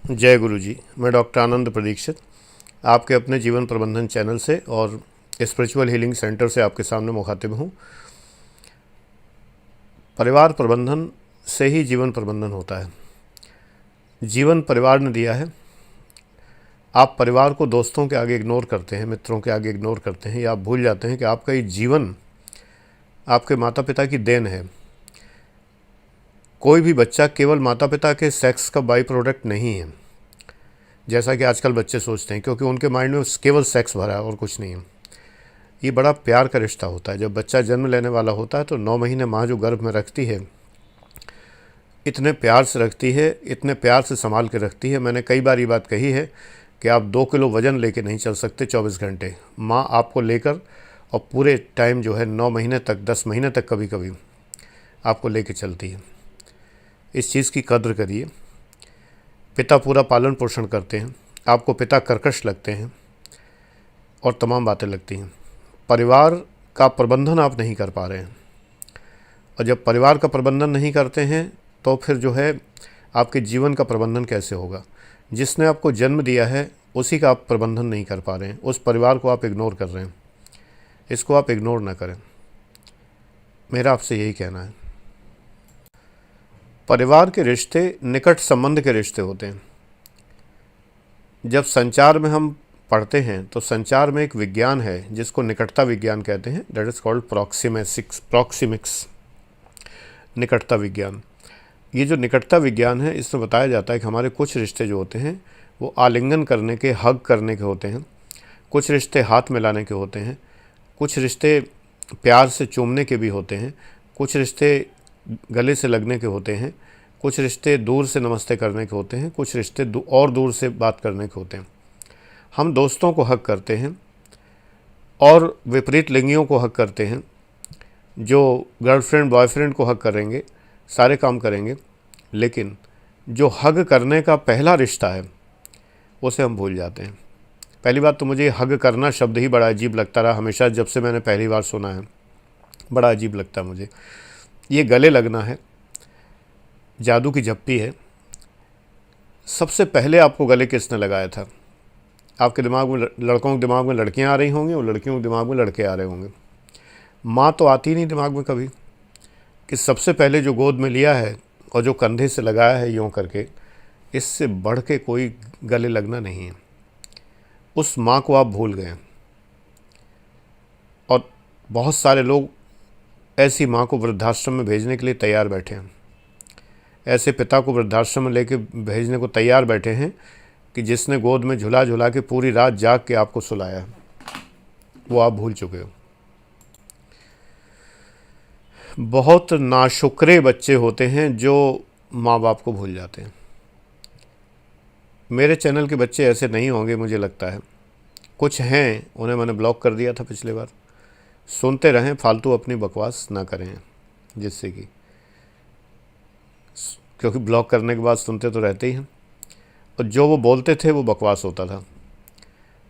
जय गुरु जी। मैं डॉक्टर आनंद प्रदीक्षित आपके अपने जीवन प्रबंधन चैनल से और स्पिरिचुअल हीलिंग सेंटर से आपके सामने मुखातिब हूँ। परिवार प्रबंधन से ही जीवन प्रबंधन होता है। जीवन परिवार ने दिया है। आप परिवार को दोस्तों के आगे इग्नोर करते हैं, मित्रों के आगे इग्नोर करते हैं, या आप भूल जाते हैं कि आपका ये जीवन आपके माता पिता की देन है। कोई भी बच्चा केवल माता पिता के सेक्स का बाई प्रोडक्ट नहीं है, जैसा कि आजकल बच्चे सोचते हैं, क्योंकि उनके माइंड में केवल सेक्स भरा है और कुछ नहीं है। ये बड़ा प्यार का रिश्ता होता है। जब बच्चा जन्म लेने वाला होता है तो 9 महीने माँ जो गर्भ में रखती है, इतने प्यार से रखती है, इतने प्यार से संभाल के रखती है। मैंने कई बार ये बात कही है कि आप 2 किलो वज़न लेके नहीं चल सकते 24 घंटे। माँ आपको लेकर और पूरे टाइम जो है 9 महीने तक, 10 महीने तक कभी कभी आपको लेके चलती है। इस चीज़ की कद्र करिए। पिता पूरा पालन पोषण करते हैं, आपको पिता कर्कश लगते हैं और तमाम बातें लगती हैं। परिवार का प्रबंधन आप नहीं कर पा रहे हैं, और जब परिवार का प्रबंधन नहीं करते हैं तो फिर जो है आपके जीवन का प्रबंधन कैसे होगा। जिसने आपको जन्म दिया है उसी का आप प्रबंधन नहीं कर पा रहे हैं, उस परिवार को आप इग्नोर कर रहे हैं। इसको आप इग्नोर ना करें, मेरा आपसे यही कहना है। परिवार के रिश्ते निकट संबंध के रिश्ते होते हैं। जब संचार में हम पढ़ते हैं तो संचार में एक विज्ञान है जिसको निकटता विज्ञान कहते हैं, दैट इज़ कॉल्ड प्रॉक्सिमिक्स, निकटता विज्ञान। ये जो निकटता विज्ञान है, इसमें बताया जाता है कि हमारे कुछ रिश्ते जो होते हैं वो आलिंगन करने के, हग करने के होते हैं, कुछ रिश्ते हाथ मिलाने के होते हैं, कुछ रिश्ते प्यार से चूमने के भी होते हैं, कुछ रिश्ते गले से लगने के होते हैं, कुछ रिश्ते दूर से नमस्ते करने के होते हैं, कुछ रिश्ते और दूर से बात करने के होते हैं। हम दोस्तों को हक करते हैं और विपरीत लिंगियों को हक करते हैं। जो गर्लफ्रेंड बॉयफ्रेंड को हक करेंगे, सारे काम करेंगे, लेकिन जो हग करने का पहला रिश्ता है उसे हम भूल जाते हैं। पहली बात तो मुझे हग करना शब्द ही बड़ा अजीब लगता रहा हमेशा, जब से मैंने पहली बार सुना है बड़ा अजीब लगता है मुझे। ये गले लगना है, जादू की झप्पी है। सबसे पहले आपको गले किसने लगाया था? आपके दिमाग में, लड़कों के दिमाग में लड़कियां आ रही होंगी और लड़कियों के दिमाग में लड़के आ रहे होंगे। माँ तो आती नहीं दिमाग में कभी कि सबसे पहले जो गोद में लिया है और जो कंधे से लगाया है यूँ करके, इससे बढ़ के कोई गले लगना नहीं है। उस माँ को आप भूल गए। और बहुत सारे लोग ऐसी माँ को वृद्धाश्रम में भेजने के लिए तैयार बैठे हैं, ऐसे पिता को वृद्धाश्रम में लेके भेजने को तैयार बैठे हैं कि जिसने गोद में झुला झुला के पूरी रात जाग के आपको सुलाया है, वो आप भूल चुके हो। बहुत नाशुक्रे बच्चे होते हैं जो माँ बाप को भूल जाते हैं। मेरे चैनल के बच्चे ऐसे नहीं होंगे मुझे लगता है, कुछ हैं, उन्हें मैंने ब्लॉक कर दिया था पिछले बार। सुनते रहें, फालतू अपनी बकवास ना करें, जिससे कि, क्योंकि ब्लॉक करने के बाद सुनते तो रहते ही हैं, और जो वो बोलते थे वो बकवास होता था।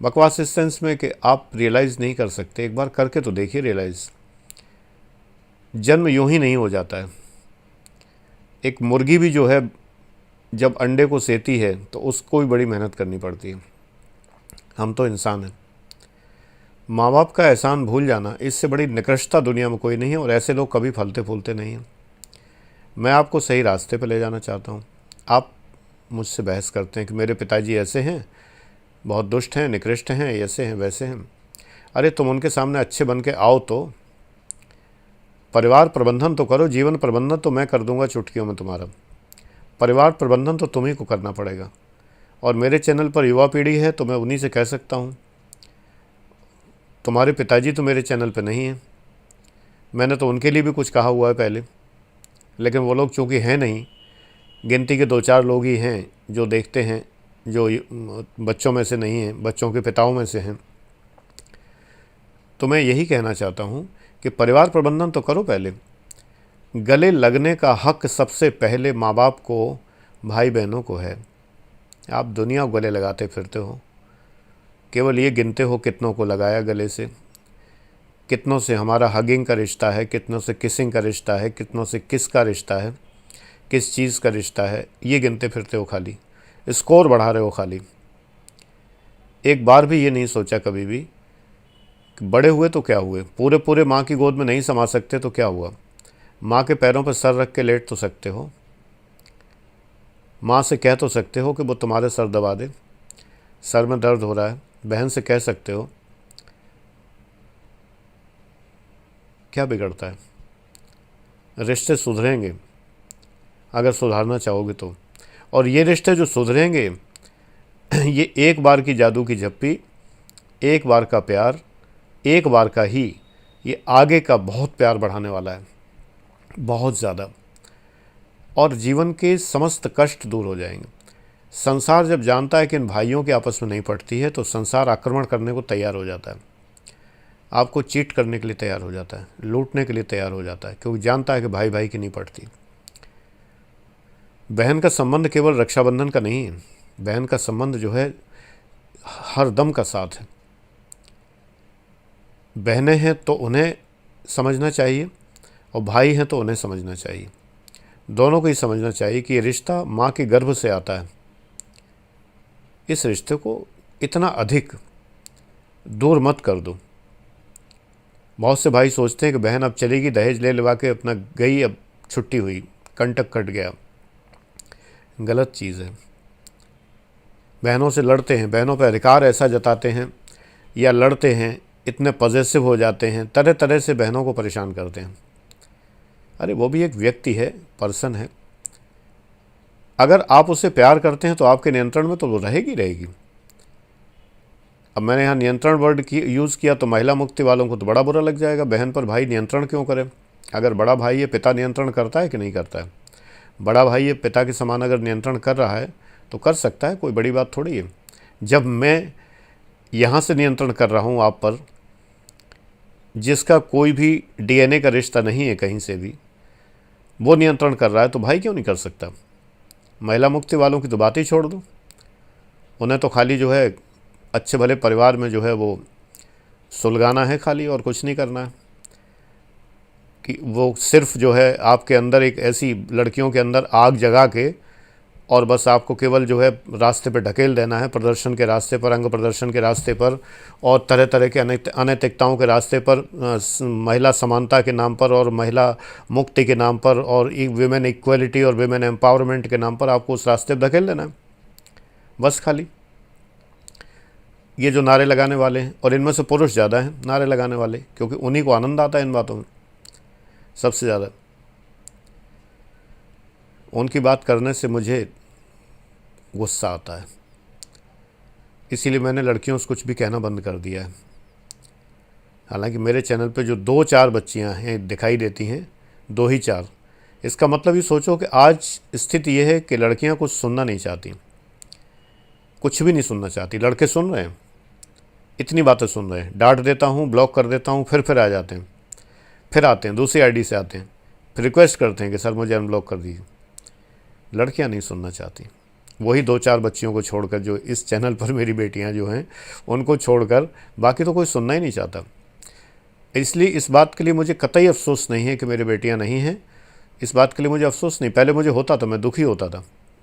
बकवास इस सेंस में कि आप रियलाइज़ नहीं कर सकते। एक बार करके तो देखिए रियलाइज़। जन्म यूं ही नहीं हो जाता है। एक मुर्गी भी जो है जब अंडे को सेती है तो उसको भी बड़ी मेहनत करनी पड़ती है। हम तो इंसान हैं। माँ बाप का एहसान भूल जाना, इससे बड़ी निकृष्टता दुनिया में कोई नहीं है, और ऐसे लोग कभी फलते फूलते नहीं हैं। मैं आपको सही रास्ते पर ले जाना चाहता हूँ। आप मुझसे बहस करते हैं कि मेरे पिताजी ऐसे हैं, बहुत दुष्ट हैं, निकृष्ट हैं, ऐसे हैं, वैसे हैं। अरे तुम उनके सामने अच्छे बन के आओ तो। परिवार प्रबंधन तो करो, जीवन प्रबंधन तो मैं कर दूंगा चुटकियों में तुम्हारा। परिवार प्रबंधन तो तुम्ही को करना पड़ेगा। और मेरे चैनल पर युवा पीढ़ी है तो मैं उन्हीं से कह सकता हूँ। तुम्हारे पिताजी तो मेरे चैनल पर नहीं हैं, मैंने तो उनके लिए भी कुछ कहा हुआ है पहले, लेकिन वो लोग चूँकि हैं नहीं, गिनती के 2-4 लोग ही हैं जो देखते हैं, जो बच्चों में से नहीं हैं, बच्चों के पिताओं में से हैं। तो मैं यही कहना चाहता हूँ कि परिवार प्रबंधन तो करो पहले। गले लगने का हक सबसे पहले माँ बाप को, भाई बहनों को है। आप दुनिया को गले लगाते फिरते हो, केवल ये गिनते हो कितनों को लगाया गले से, कितनों से हमारा हगिंग का रिश्ता है, कितनों से किसिंग का रिश्ता है, कितनों से किस का रिश्ता है, किस चीज़ का रिश्ता है, ये गिनते फिरते हो खाली। स्कोर बढ़ा रहे हो खाली। एक बार भी ये नहीं सोचा कभी भी कि बड़े हुए तो क्या हुए, पूरे पूरे माँ की गोद में नहीं समा सकते तो क्या हुआ, माँ के पैरों पर सर रख के लेट तो सकते हो, माँ से कह तो सकते हो कि वो तुम्हारे सर दबा दे, सर में दर्द हो रहा है, बहन से कह सकते हो। क्या बिगड़ता है? रिश्ते सुधरेंगे अगर सुधारना चाहोगे तो। और ये रिश्ते जो सुधरेंगे ये एक बार की जादू की झप्पी, एक बार का प्यार, एक बार का ही, ये आगे का बहुत प्यार बढ़ाने वाला है, बहुत ज़्यादा। और जीवन के समस्त कष्ट दूर हो जाएंगे। संसार जब जानता है कि इन भाइयों की आपस में नहीं पड़ती है तो संसार आक्रमण करने को तैयार हो जाता है, आपको चीट करने के लिए तैयार हो जाता है, लूटने के लिए तैयार हो जाता है, क्योंकि जानता है कि भाई भाई की नहीं पड़ती। बहन का संबंध केवल रक्षाबंधन का नहीं है, बहन का संबंध जो है हर दम का साथ है। बहनें हैं तो उन्हें समझना चाहिए और भाई हैं तो उन्हें समझना चाहिए। दोनों को ही समझना चाहिए कि ये रिश्ता माँ के गर्भ से आता है। इस रिश्ते को इतना अधिक दूर मत कर दो। बहुत से भाई सोचते हैं कि बहन अब चलेगी, दहेज ले लगा के अपना गई, अब छुट्टी हुई, कंटक कट गया। गलत चीज़ है। बहनों से लड़ते हैं, बहनों पर अधिकार ऐसा जताते हैं या लड़ते हैं, इतने पॉजेसिव हो जाते हैं, तरह तरह से बहनों को परेशान करते हैं। अरे वो भी एक व्यक्ति है, पर्सन है। अगर आप उससे प्यार करते हैं तो आपके नियंत्रण में तो वो रहेगी रहेगी। अब मैंने यहाँ नियंत्रण वर्ड यूज़ किया तो महिला मुक्ति वालों को तो बड़ा बुरा लग जाएगा, बहन पर भाई नियंत्रण क्यों करे? अगर बड़ा भाई ये पिता नियंत्रण करता है कि नहीं करता है? बड़ा भाई ये पिता के समान अगर नियंत्रण कर रहा है तो कर सकता है, कोई बड़ी बात थोड़ी है। जब मैं यहाँ से नियंत्रण कर रहा हूँ आप पर, जिसका कोई भी डीएनए का रिश्ता नहीं है कहीं से भी, वो नियंत्रण कर रहा है तो भाई क्यों नहीं कर सकता? महिला मुक्ति वालों की तो बात ही छोड़ दो। उन्हें तो खाली जो है अच्छे भले परिवार में जो है वो सुलगाना है खाली, और कुछ नहीं करना है। कि वो सिर्फ जो है आपके अंदर एक ऐसी लड़कियों के अंदर आग जगा के और बस आपको केवल जो है रास्ते पे ढकेल देना है, प्रदर्शन के रास्ते पर, अंग प्रदर्शन के रास्ते पर और तरह तरह के अनैतिकताओं के रास्ते पर, महिला समानता के नाम पर और महिला मुक्ति के नाम पर और विमेन इक्वलिटी और विमेन एम्पावरमेंट के नाम पर आपको उस रास्ते पर धकेल देना है बस खाली। ये जो नारे लगाने वाले हैं, और इनमें से पुरुष ज़्यादा हैं नारे लगाने वाले, क्योंकि उन्हीं को आनंद आता है इन बातों में सबसे ज़्यादा। उनकी बात करने से मुझे गुस्सा आता है, इसीलिए मैंने लड़कियों से कुछ भी कहना बंद कर दिया है। हालांकि मेरे चैनल पे जो 2-4 बच्चियां हैं दिखाई देती हैं, 2 ही 4, इसका मतलब ये सोचो कि आज स्थिति ये है कि लड़कियां कुछ सुनना नहीं चाहती, कुछ भी नहीं सुनना चाहती। लड़के सुन रहे हैं, इतनी बातें सुन रहे हैं, डांट देता हूँ, ब्लॉक कर देता हूँ, फिर आ जाते हैं, फिर आते हैं दूसरी आईडी से आते हैं, फिर रिक्वेस्ट करते हैं कि सर मुझे अनब्लॉक कर दीजिए। लड़कियां नहीं सुनना चाहती। वही 2-4 बच्चियों को छोड़कर, जो इस चैनल पर मेरी बेटियां जो हैं उनको छोड़कर बाकी तो कोई सुनना ही नहीं चाहता। इसलिए इस बात के लिए मुझे कतई अफसोस नहीं है कि मेरी बेटियां नहीं हैं। इस बात के लिए मुझे अफसोस नहीं, पहले मुझे होता था, मैं दुखी होता था।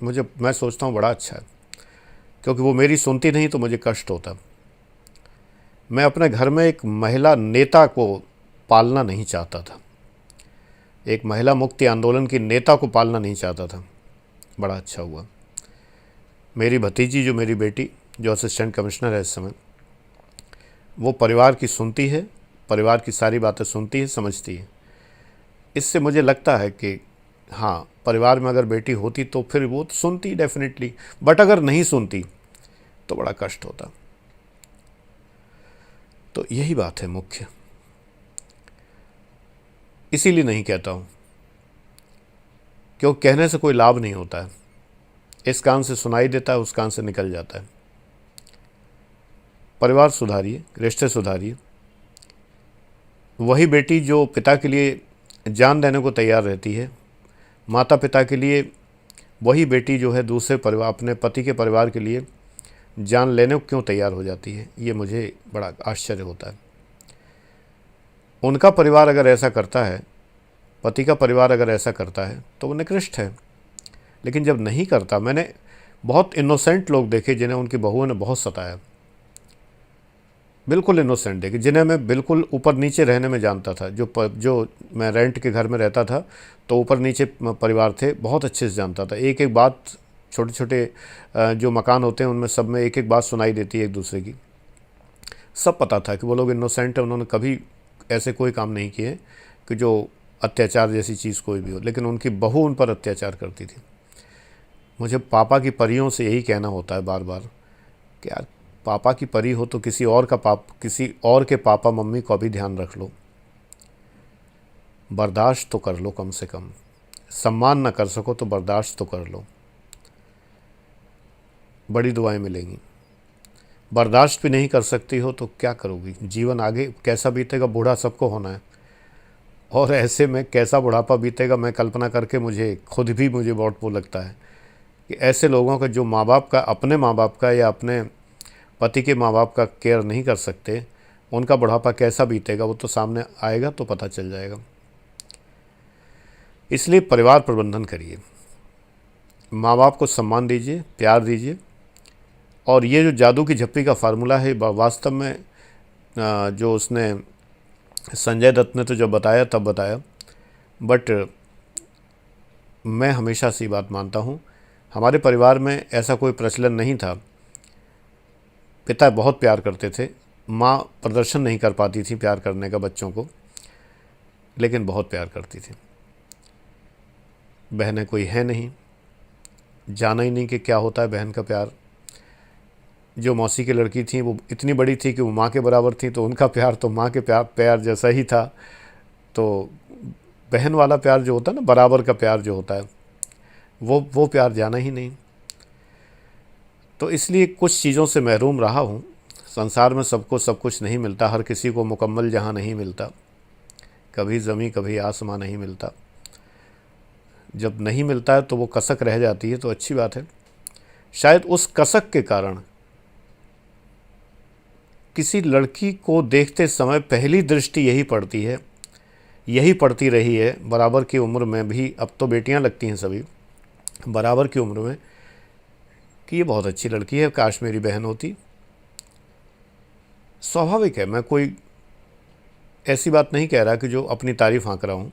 मैं सोचता हूँ बड़ा अच्छा है, क्योंकि वो मेरी सुनती नहीं तो मुझे कष्ट होता। मैं अपने घर में एक महिला नेता को पालना नहीं चाहता था, एक महिला मुक्ति आंदोलन की नेता को पालना नहीं चाहता था। बड़ा अच्छा हुआ, मेरी भतीजी जो मेरी बेटी जो असिस्टेंट कमिश्नर है इस समय, वो परिवार की सुनती है, परिवार की सारी बातें सुनती है, समझती है। इससे मुझे लगता है कि हाँ, परिवार में अगर बेटी होती तो फिर वो तो सुनती डेफिनेटली, बट अगर नहीं सुनती तो बड़ा कष्ट होता। तो यही बात है मुख्य। इसीलिए नहीं कहता हूँ, क्योंकि कहने से कोई लाभ नहीं होता है। इस कान से सुनाई देता है, उस कान से निकल जाता है। परिवार सुधारिए, रिश्ते सुधारिए। वही बेटी जो पिता के लिए जान देने को तैयार रहती है, माता पिता के लिए, वही बेटी जो है दूसरे परिवार, अपने पति के परिवार के लिए जान लेने को क्यों तैयार हो जाती है, ये मुझे बड़ा आश्चर्य होता है। उनका परिवार अगर ऐसा करता है, पति का परिवार अगर ऐसा करता है तो वो निकृष्ट है। लेकिन जब नहीं करता, मैंने बहुत इनोसेंट लोग देखे जिन्हें उनकी बहुओं ने बहुत सताया, बिल्कुल इनोसेंट देखे, जिन्हें मैं बिल्कुल ऊपर नीचे रहने में जानता था। जो मैं रेंट के घर में रहता था तो ऊपर नीचे परिवार थे, बहुत अच्छे से जानता था। एक एक बात, छोटे छोटे जो मकान होते हैं उनमें सब में एक एक बात सुनाई देती है एक दूसरे की। सब पता था कि वो लोग इनोसेंट है, उन्होंने कभी ऐसे कोई काम नहीं किए कि जो अत्याचार जैसी चीज़ कोई भी हो, लेकिन उनकी बहू उन पर अत्याचार करती थी। मुझे पापा की परियों से यही कहना होता है बार बार कि यार पापा की परी हो तो किसी और के पापा मम्मी को भी ध्यान रख लो, बर्दाश्त तो कर लो, कम से कम सम्मान ना कर सको तो बर्दाश्त तो कर लो, बड़ी दुआएं मिलेंगी। बर्दाश्त भी नहीं कर सकती हो तो क्या करोगी? जीवन आगे कैसा बीतेगा, बूढ़ा सबको होना है, और ऐसे में कैसा बुढ़ापा बीतेगा मैं कल्पना करके मुझे बहुत वो लगता है कि ऐसे लोगों का जो माँ बाप का, अपने माँ बाप का या अपने पति के माँ बाप का केयर नहीं कर सकते, उनका बुढ़ापा कैसा बीतेगा वो तो सामने आएगा तो पता चल जाएगा। इसलिए परिवार प्रबंधन करिए, माँ बाप को सम्मान दीजिए, प्यार दीजिए। और ये जो जादू की झप्पी का फार्मूला है वास्तव में जो उसने संजय दत्त ने तो जब बताया तब बताया, बट मैं हमेशा से बात मानता हूँ, हमारे परिवार में ऐसा कोई प्रचलन नहीं था। पिता बहुत प्यार करते थे, माँ प्रदर्शन नहीं कर पाती थी प्यार करने का बच्चों को, लेकिन बहुत प्यार करती थी। बहनें कोई है नहीं, जाना ही नहीं कि क्या होता है बहन का प्यार। जो मौसी की लड़की थी वो इतनी बड़ी थी कि वो माँ के बराबर थी, तो उनका प्यार तो माँ के प्यार जैसा ही था। तो बहन वाला प्यार जो होता है ना, बराबर का प्यार जो होता है, वो प्यार जाना ही नहीं। तो इसलिए कुछ चीज़ों से महरूम रहा हूँ। संसार में सबको सब कुछ नहीं मिलता, हर किसी को मुकम्मल जहाँ नहीं मिलता, कभी ज़मीं कभी आसमां नहीं मिलता। जब नहीं मिलता है तो वो कसक रह जाती है, तो अच्छी बात है। शायद उस कसक के कारण किसी लड़की को देखते समय पहली दृष्टि यही पड़ती है, यही पड़ती रही है बराबर की उम्र में भी, अब तो बेटियां लगती हैं सभी बराबर की उम्र में, कि ये बहुत अच्छी लड़की है, काश मेरी बहन होती। स्वाभाविक है, मैं कोई ऐसी बात नहीं कह रहा कि जो अपनी तारीफ हाँक रहा हूँ।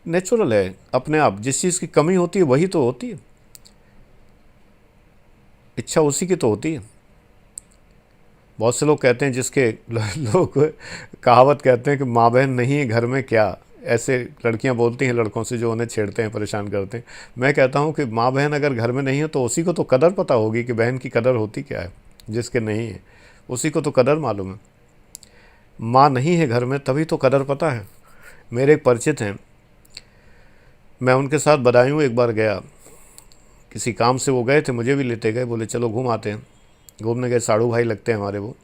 नेचुरल है, अपने आप जिस चीज़ की कमी होती है वही तो होती है, इच्छा उसी की तो होती है। बहुत से लोग कहते हैं, जिसके लोग कहावत कहते हैं कि माँ बहन नहीं है घर में क्या, ऐसे लड़कियां बोलती हैं लड़कों से जो उन्हें छेड़ते हैं, परेशान करते हैं। मैं कहता हूं कि माँ बहन अगर घर में नहीं है तो उसी को तो कदर पता होगी कि बहन की कदर होती क्या है। जिसके नहीं है उसी को तो कदर मालूम है। माँ नहीं है घर में तभी तो कदर पता है। मेरे एक परिचित हैं, मैं उनके साथ बदायूं एक बार गया, किसी काम से वो गए थे, मुझे भी लेते गए, बोले चलो घूम आते हैं। घूमने गए, साड़ू भाई लगते हैं हमारे वो।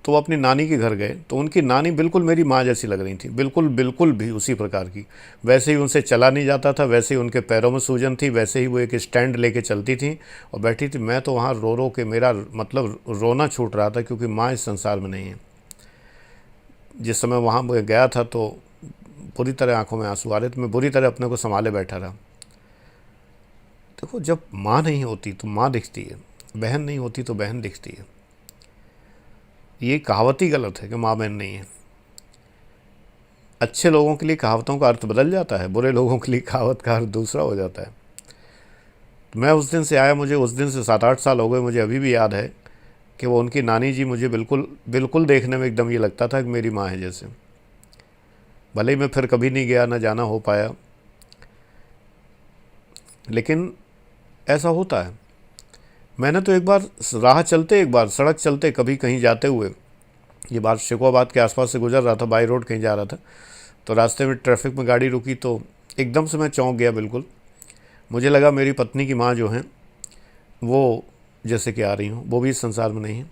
तो वो अपनी नानी के घर गए, तो उनकी नानी बिल्कुल मेरी माँ जैसी लग रही थी, बिल्कुल बिल्कुल भी उसी प्रकार की। वैसे ही उनसे चला नहीं जाता था, वैसे ही उनके पैरों में सूजन थी, वैसे ही वो एक स्टैंड लेके चलती थी और बैठी थी। मैं तो वहाँ रो रो के मेरा मतलब रोना छूट रहा था, क्योंकि माँ इस संसार में नहीं है। जिस समय वहाँ गया था तो बुरी तरह आंखों में आंसू आ रहे थे, मैं बुरी तरह अपने को संभाले बैठा रहा। देखो, जब माँ नहीं होती तो माँ दिखती है, बहन नहीं होती तो बहन दिखती है। ये कहावत ही गलत है कि माँ बहन नहीं है। अच्छे लोगों के लिए कहावतों का अर्थ बदल जाता है, बुरे लोगों के लिए कहावत का अर्थ दूसरा हो जाता है। मैं उस दिन से आया, मुझे उस दिन से 7-8 साल हो गए, मुझे अभी भी याद है कि वो उनकी नानी जी मुझे बिल्कुल बिल्कुल देखने में एकदम ये लगता था कि मेरी माँ है जैसे। भले ही मैं फिर कभी नहीं गया, ना जाना हो पाया, लेकिन ऐसा होता है। मैंने तो एक बार राह चलते, एक बार सड़क चलते, कभी कहीं जाते हुए, ये बात शेखवाबाद के आसपास से गुजर रहा था, बाई रोड कहीं जा रहा था, तो रास्ते में ट्रैफिक में गाड़ी रुकी, तो एकदम से मैं चौंक गया बिल्कुल। मुझे लगा मेरी पत्नी की माँ जो हैं वो जैसे कि आ रही हूँ, वो भी इस संसार में नहीं है।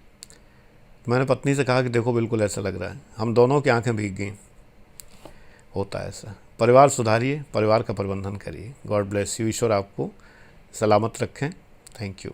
मैंने पत्नी से कहा कि देखो बिल्कुल ऐसा लग रहा है। हम दोनों की आंखें भीग गईं। होता है ऐसा। परिवार सुधारिए, परिवार का प्रबंधन करिए। God bless you. ईश्वर आपको सलामत रखें। Thank you.